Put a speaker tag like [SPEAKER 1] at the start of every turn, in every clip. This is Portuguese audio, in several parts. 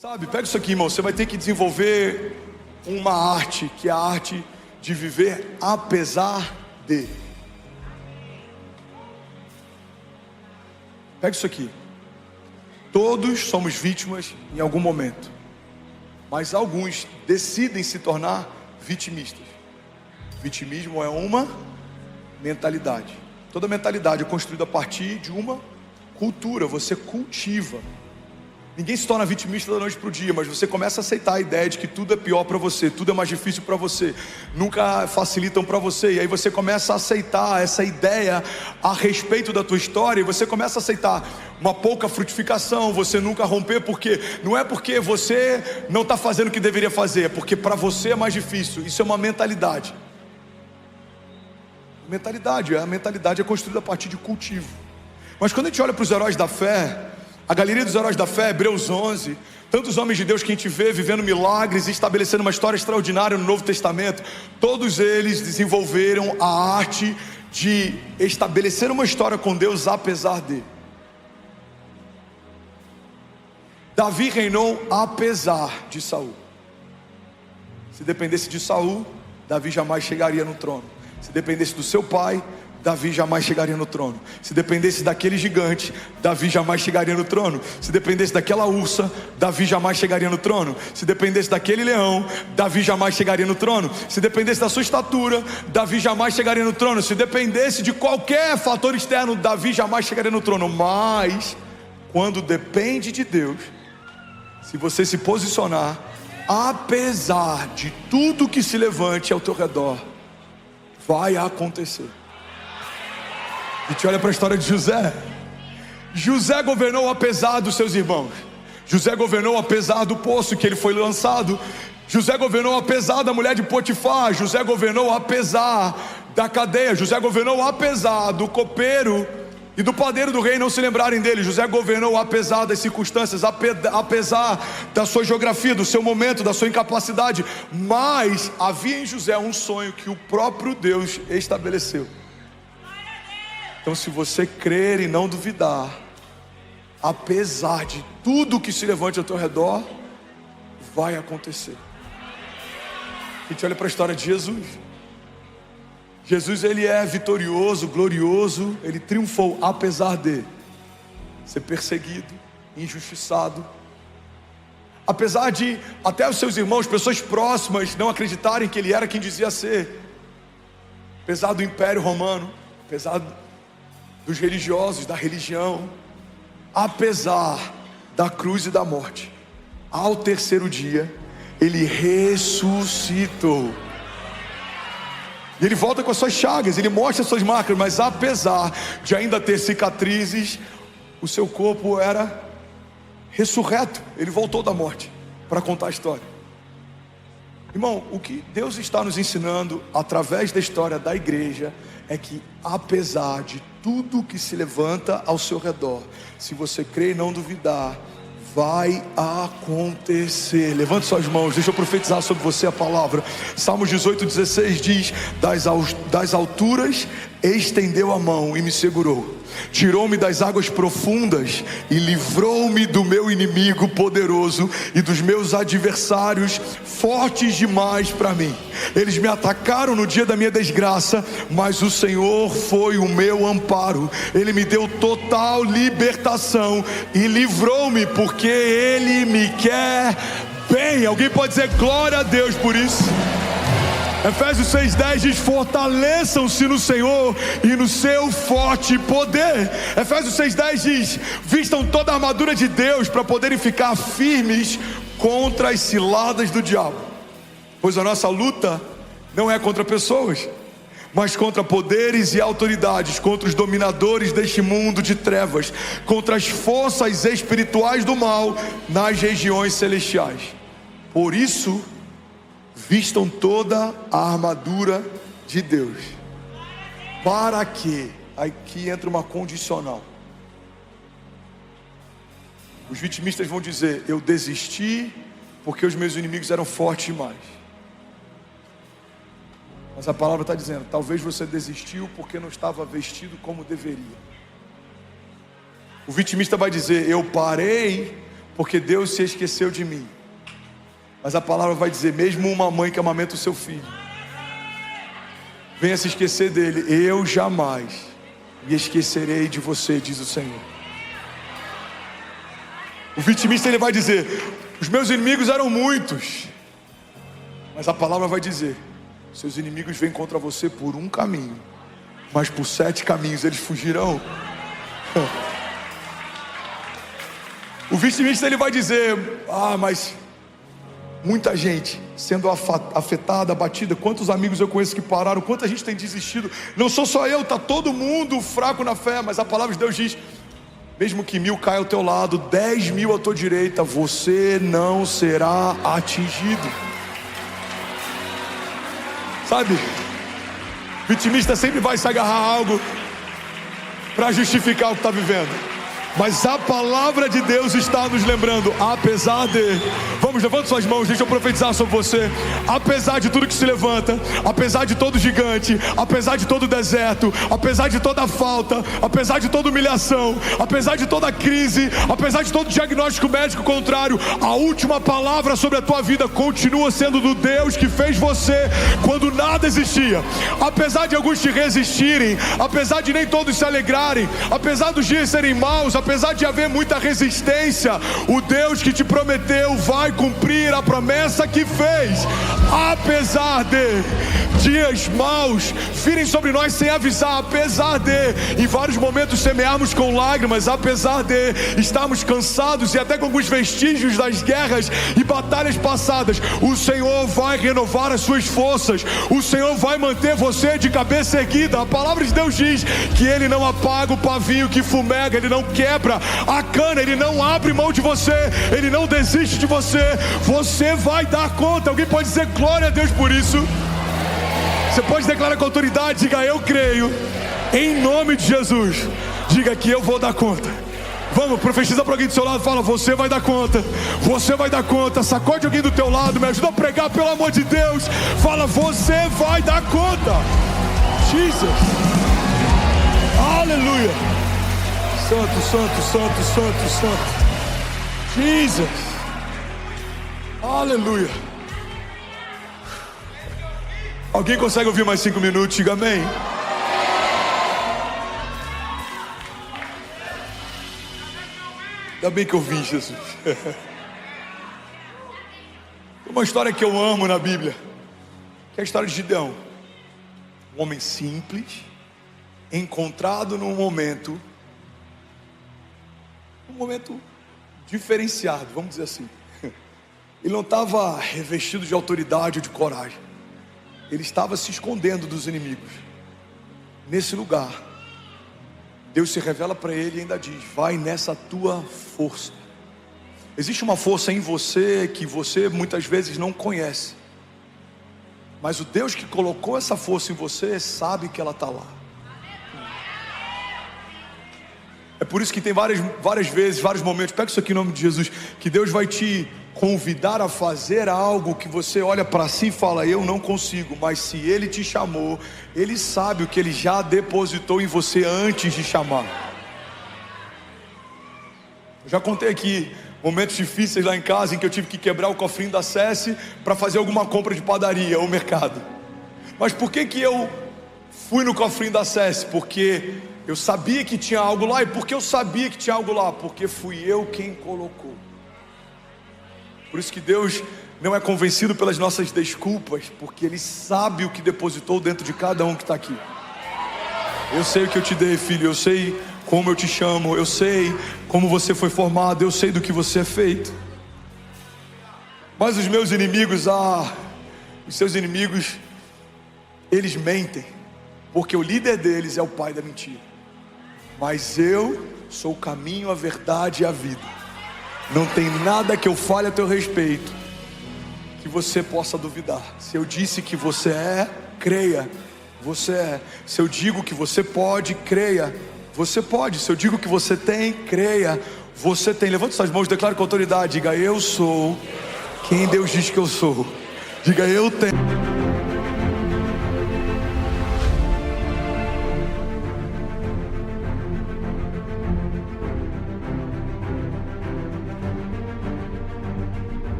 [SPEAKER 1] Sabe, pega isso aqui, irmão. Você vai ter que desenvolver uma arte, que é a arte de viver apesar de. Pega isso aqui. Todos somos vítimas em algum momento, mas alguns decidem se tornar vitimistas. Vitimismo é uma mentalidade. Toda mentalidade é construída a partir de uma cultura. Você cultiva. Ninguém se torna vitimista da noite para o dia, mas você começa a aceitar a ideia de que tudo é pior para você, tudo é mais difícil para você, nunca facilitam para você, e aí você começa a aceitar essa ideia a respeito da tua história, e você começa a aceitar uma pouca frutificação, você nunca romper, porque não é porque você não está fazendo o que deveria fazer, é porque para você é mais difícil. Isso é uma mentalidade. A mentalidade é construída a partir de cultivo. Mas quando a gente olha para os heróis da fé, a galeria dos heróis da fé, Hebreus 11, tantos homens de Deus que a gente vê vivendo milagres e estabelecendo uma história extraordinária no Novo Testamento, todos eles desenvolveram a arte de estabelecer uma história com Deus apesar de. Davi reinou apesar de Saul. Se dependesse de Saul, Davi jamais chegaria no trono. Se dependesse do seu pai, Davi jamais chegaria no trono. Se dependesse daquele gigante, Davi jamais chegaria no trono. Se dependesse daquela ursa, Davi jamais chegaria no trono. Se dependesse daquele leão, Davi jamais chegaria no trono. Se dependesse da sua estatura, Davi jamais chegaria no trono. Se dependesse de qualquer fator externo, Davi jamais chegaria no trono. Mas quando depende de Deus, se você se posicionar, apesar de tudo que se levante ao teu redor, vai acontecer. A gente olha para a história de José. José governou apesar dos seus irmãos. José governou apesar do poço que ele foi lançado. José governou apesar da mulher de Potifar. José governou apesar da cadeia. José governou apesar do copeiro e do padeiro do rei não se lembrarem dele. José governou apesar das circunstâncias, apesar da sua geografia, do seu momento, da sua incapacidade. Mas havia em José um sonho que o próprio Deus estabeleceu. Então, se você crer e não duvidar, apesar de tudo que se levante ao teu redor, vai acontecer. A gente olha para a história de Jesus. Jesus, ele é vitorioso, glorioso, ele triunfou apesar de ser perseguido, injustiçado. Apesar de até os seus irmãos, pessoas próximas, não acreditarem que ele era quem dizia ser. Apesar do Império Romano, apesar dos religiosos, da religião, apesar da cruz e da morte, ao terceiro dia, ele ressuscitou. E ele volta com as suas chagas, ele mostra as suas marcas, mas apesar de ainda ter cicatrizes, o seu corpo era ressurreto. Ele voltou da morte para contar a história. Irmão, o que Deus está nos ensinando através da história da igreja é que apesar de tudo que se levanta ao seu redor, se você crer e não duvidar, vai acontecer. Levante suas mãos, deixa eu profetizar sobre você a palavra. Salmos 18:16 diz: das alturas estendeu a mão e me segurou, tirou-me das águas profundas e livrou-me do meu inimigo poderoso e dos meus adversários fortes demais para mim. Eles me atacaram no dia da minha desgraça, mas o Senhor foi o meu amparo. Ele me deu total libertação e livrou-me, porque Ele me quer bem. Alguém pode dizer glória a Deus por isso? Efésios 6:10 diz: fortaleçam-se no Senhor e no seu forte poder. Efésios 6:10 diz: vistam toda a armadura de Deus para poderem ficar firmes contra as ciladas do diabo. Pois a nossa luta não é contra pessoas, mas contra poderes e autoridades, contra os dominadores deste mundo de trevas, contra as forças espirituais do mal nas regiões celestiais. Por isso, vistam toda a armadura de Deus. Para que? Aqui entra uma condicional. Os vitimistas vão dizer: eu desisti porque os meus inimigos eram fortes demais. Mas a palavra está dizendo: talvez você desistiu porque não estava vestido como deveria. O vitimista vai dizer: eu parei porque Deus se esqueceu de mim. Mas a palavra vai dizer, mesmo uma mãe que amamenta o seu filho, venha se esquecer dele, eu jamais me esquecerei de você, diz o Senhor. O vitimista ele vai dizer, os meus inimigos eram muitos. Mas a palavra vai dizer, seus inimigos vêm contra você por um caminho, mas por 7 caminhos eles fugirão. O vitimista ele vai dizer, mas muita gente sendo afetada, abatida. Quantos amigos eu conheço que pararam, quanta gente tem desistido. Não sou só eu, está todo mundo fraco na fé. Mas a palavra de Deus diz, mesmo que 1000 caia ao teu lado, 10.000 à tua direita, você não será atingido. Sabe, vitimista sempre vai se agarrar a algo para justificar o que está vivendo. Mas a palavra de Deus está nos lembrando, apesar de... Vamos, levanta suas mãos, deixa eu profetizar sobre você. Apesar de tudo que se levanta, apesar de todo gigante, apesar de todo deserto, apesar de toda falta, apesar de toda humilhação, apesar de toda crise, apesar de todo diagnóstico médico contrário, a última palavra sobre a tua vida continua sendo do Deus que fez você quando nada existia. Apesar de alguns te resistirem, apesar de nem todos se alegrarem, apesar dos dias serem maus, apesar de haver muita resistência, o Deus que te prometeu vai cumprir a promessa que fez. Apesar de dias maus virem sobre nós sem avisar, apesar de em vários momentos semearmos com lágrimas, apesar de estarmos cansados e até com alguns vestígios das guerras e batalhas passadas, o Senhor vai renovar as suas forças, o Senhor vai manter você de cabeça erguida. A palavra de Deus diz que Ele não apaga o pavio que fumega, Ele não quebra a cana, Ele não abre mão de você, Ele não desiste de você. Você vai dar conta. Alguém pode dizer glória a Deus por isso? Você pode declarar com autoridade, diga eu creio, em nome de Jesus. Diga que eu vou dar conta. Vamos, profetiza para alguém do seu lado, fala, você vai dar conta, você vai dar conta. Sacode alguém do teu lado, me ajuda a pregar, pelo amor de Deus. Fala, você vai dar conta. Jesus, aleluia. Santo, santo, santo, santo, santo. Jesus, aleluia. Alguém consegue ouvir mais 5 minutos? Diga amém. Ainda bem que eu vim, Jesus. Tem uma história que eu amo na Bíblia, que é a história de Gideão. Um homem simples, encontrado num momento diferenciado, vamos dizer assim. Ele não estava revestido de autoridade ou de coragem. Ele estava se escondendo dos inimigos. Nesse lugar, Deus se revela para ele e ainda diz, vai nessa tua força. Existe uma força em você que você muitas vezes não conhece, mas o Deus que colocou essa força em você sabe que ela está lá. É por isso que tem várias vezes, vários momentos, pega isso aqui em nome de Jesus, que Deus vai te convidar a fazer algo que você olha para si e fala, eu não consigo. Mas se Ele te chamou, Ele sabe o que Ele já depositou em você antes de chamar. Eu já contei aqui momentos difíceis lá em casa, em que eu tive que quebrar o cofrinho da SESI para fazer alguma compra de padaria ou mercado. Mas por que eu fui no cofrinho da SESI? Porque eu sabia que tinha algo lá. E por que eu sabia que tinha algo lá? Porque fui eu quem colocou. Por isso que Deus não é convencido pelas nossas desculpas, porque Ele sabe o que depositou dentro de cada um que está aqui. Eu sei o que eu te dei, filho, eu sei como eu te chamo, eu sei como você foi formado, eu sei do que você é feito. Mas os meus inimigos, os seus inimigos, eles mentem, porque o líder deles é o pai da mentira. Mas eu sou o caminho, a verdade e a vida. Não tem nada que eu fale a teu respeito que você possa duvidar. Se eu disse que você é, creia, você é. Se eu digo que você pode, creia, você pode. Se eu digo que você tem, creia, você tem. Levante suas mãos, declare com autoridade, diga eu sou quem Deus diz que eu sou. Diga eu tenho.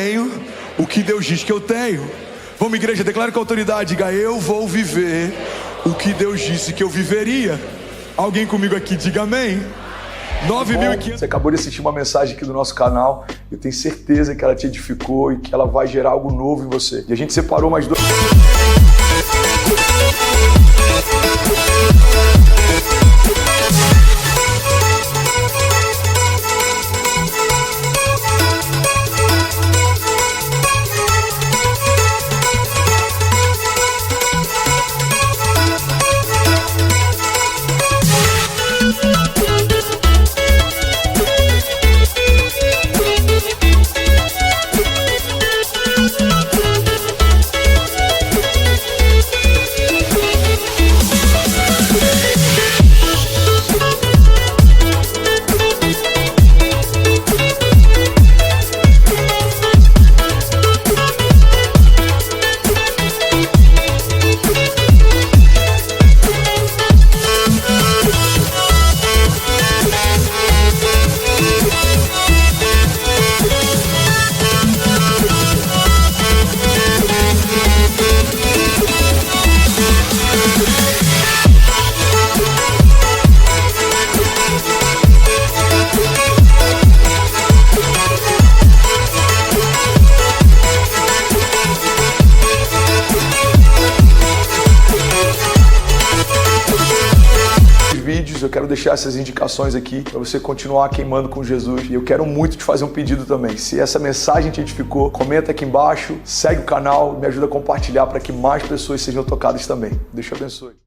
[SPEAKER 1] tenho o que Deus diz que eu tenho. Vamos, igreja, declara com autoridade, diga: eu vou viver o que Deus disse que eu viveria. Alguém comigo aqui, diga amém. 9.500. Você acabou de assistir uma mensagem aqui do nosso canal. Eu tenho certeza que ela te edificou e que ela vai gerar algo novo em você. E a gente separou mais dois. Eu quero deixar essas indicações aqui para você continuar queimando com Jesus. E eu quero muito te fazer um pedido também. Se essa mensagem te edificou, comenta aqui embaixo, segue o canal, me ajuda a compartilhar para que mais pessoas sejam tocadas também. Deus te abençoe.